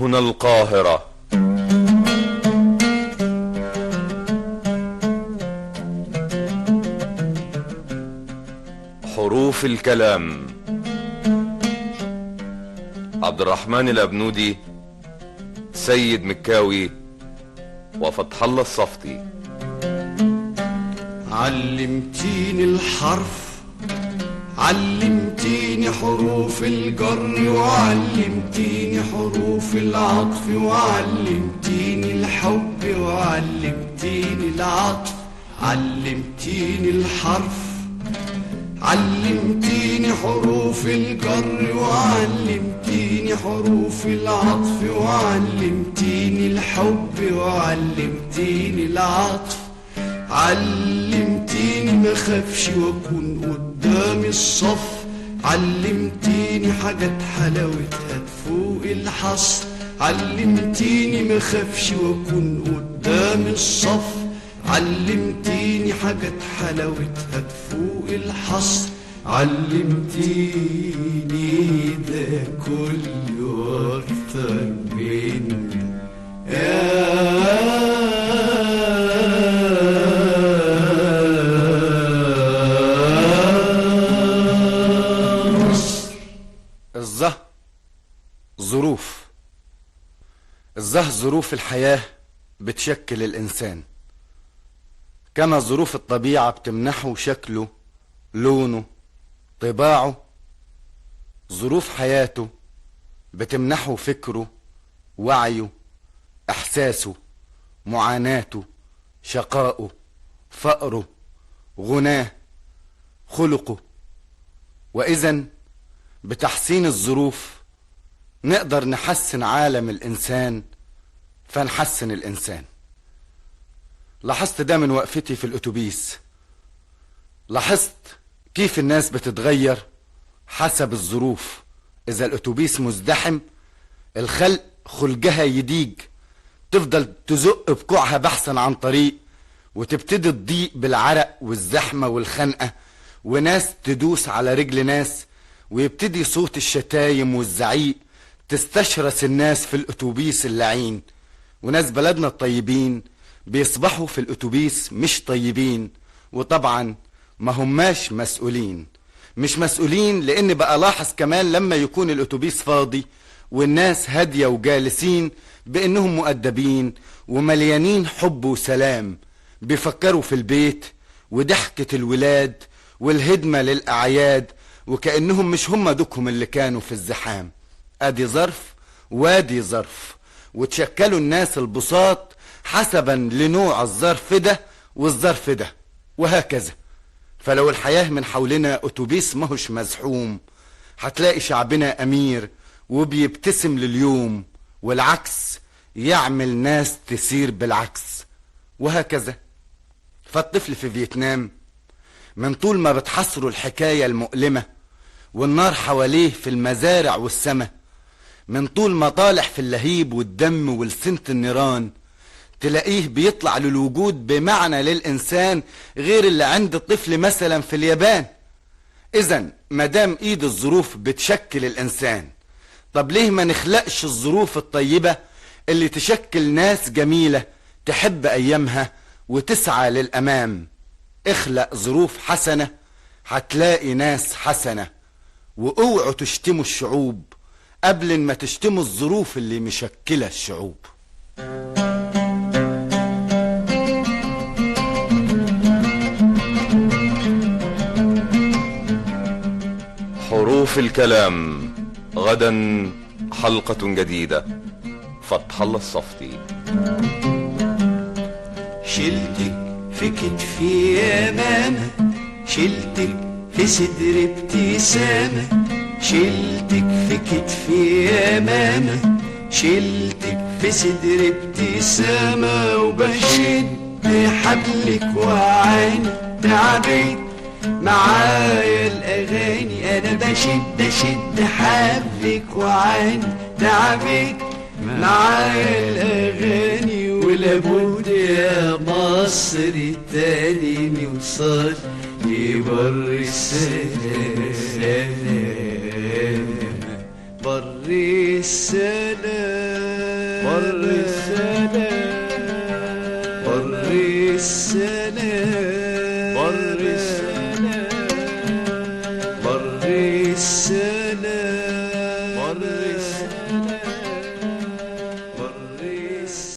هنا القاهرة. حروف الكلام. عبد الرحمن الأبنودي، سيد مكاوي، وفتح الله الصفتي. علمتيني الحرف، علمتيني حروف الجر، وعلمتيني حروف العطف، وعلمتيني الحب، وعلمتيني العطف. علمتيني الحرف، علمتيني حروف الجر، وعلمتيني حروف العطف، وعلمتيني الحب، وعلمتيني العطف. علمتيني ما خافش واكون قدام الصف، علمتيني حاجات حلاوتها تفوق الحصر. علمتيني ما خافش واكون قدام الصف، علمتيني حاجات حلاوتها تفوق الحصر. علمتيني ده كله واكتر مني يا ظروف الحياة بتشكل الإنسان، كما ظروف الطبيعة بتمنحه شكله، لونه، طباعه. ظروف حياته بتمنحه فكره، وعيه، إحساسه، معاناته، شقائه، فقره، غناه، خلقه. وإذن بتحسين الظروف نقدر نحسن عالم الإنسان، فنحسن الإنسان. لاحظت ده من وقفتي في الأتوبيس. لاحظت كيف الناس بتتغير حسب الظروف. إذا الأتوبيس مزدحم، الخلق خلقها يديج، تفضل تزق بكوعها بحثا عن طريق، وتبتدي تضيق بالعرق والزحمة والخنقة، وناس تدوس على رجل ناس، ويبتدي صوت الشتايم والزعيق تستشرس الناس في الأتوبيس اللعين. وناس بلدنا الطيبين بيصبحوا في الأتوبيس مش طيبين، وطبعا ما هماش مسؤولين. مش مسؤولين لأن بقى لاحظ كمان لما يكون الأتوبيس فاضي والناس هادية وجالسين بأنهم مؤدبين ومليانين حب وسلام، بيفكروا في البيت وضحكة الولاد والهدمة للأعياد، وكأنهم مش هم دوكهم اللي كانوا في الزحام. ادي ظرف وادي ظرف، وتشكلوا الناس البساط حسبا لنوع الظرف ده والظرف ده، وهكذا. فلو الحياة من حولنا أتوبيس ماهوش مزحوم، هتلاقي شعبنا أمير وبيبتسم لليوم، والعكس يعمل ناس تسير بالعكس، وهكذا. فالطفل في فيتنام من طول ما بتحصروا الحكاية المؤلمة والنار حواليه في المزارع والسماء، من طول ما طالح في اللهيب والدم ولسنة النيران، تلاقيه بيطلع للوجود بمعنى للإنسان غير اللي عند الطفل مثلا في اليابان. إذن مدام إيد الظروف بتشكل الإنسان، طب ليه ما نخلقش الظروف الطيبة اللي تشكل ناس جميلة تحب أيامها وتسعى للأمام؟ اخلق ظروف حسنة هتلاقي ناس حسنة. واوعوا تشتموا الشعوب قبل ما تشتموا الظروف اللي مشكلة الشعوب. حروف الكلام، غدا حلقة جديدة. فتح الله الصفتي. شلتك في كتفي يا ماما، شلتك في صدري ابتسامة، شلتك في كتفي يا ماما، شلتك في صدري ابتسامة، وبشد حبلك وعاني تعبت معايا الأغاني. أنا بشد حبلك وعاني تعبت معايا الأغاني، ولابد يا مصر تاني نوصل لبر السلام، بر السلام بر السلام بر السلام بر السلام بر السلام بر